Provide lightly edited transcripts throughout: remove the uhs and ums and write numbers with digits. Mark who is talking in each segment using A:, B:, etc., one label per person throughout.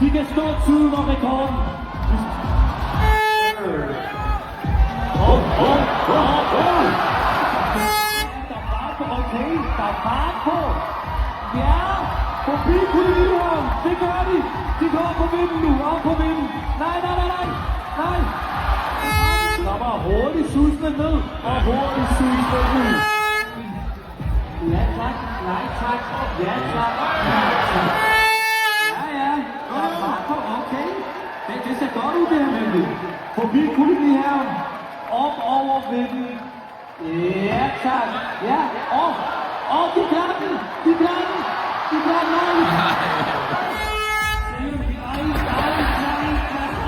A: De kan stå tiden og rekorden. Okay, der er fart på. Ja, forbi kolonihøren. Det gør de. De går på vinden nu. Op på vinden. Nej. Der var hurtigt susende ned. Og hurtigt susende ud. Ja tak. Nej tak. Ja tak. Ja tak. Ja. Der er fart på. Okay. Det ser godt ud det her nemlig. Forbi kolonihøren. Op over vinden. Ja, tak. Ja, og de klarer den. Nej.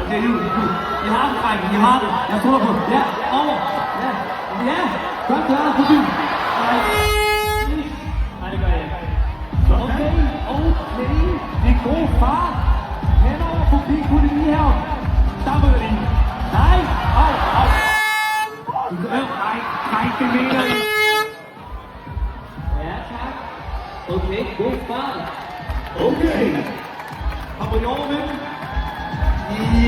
A: Okay, I har det, drenge. I har det. Jeg tror på det. Ja, over. Ja, godt klaret forbi. Nej, det gør jeg ikke. Okay. Det er god fart. Henover forbi kolonihøren. Der møder de. Nej, au. Nej, det mener jeg. Ja, tak. Okay, god fart. Okay. Kommer I over med den?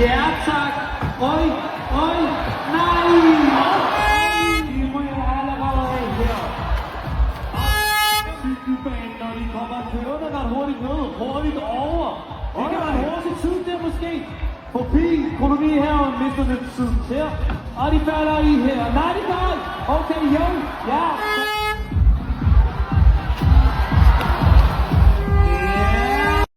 A: Ja, tak. Øj. Nej. I ryger allerede af her. Cykelbanen, når de kommer kørende ret hurtigt ned. Hurtigt over. Det kan være en hurtig tid der måske. Forbi kolonihaven mister lidt tid her. Og de falder i her. Nej, de gør. Okay, jo. Ja.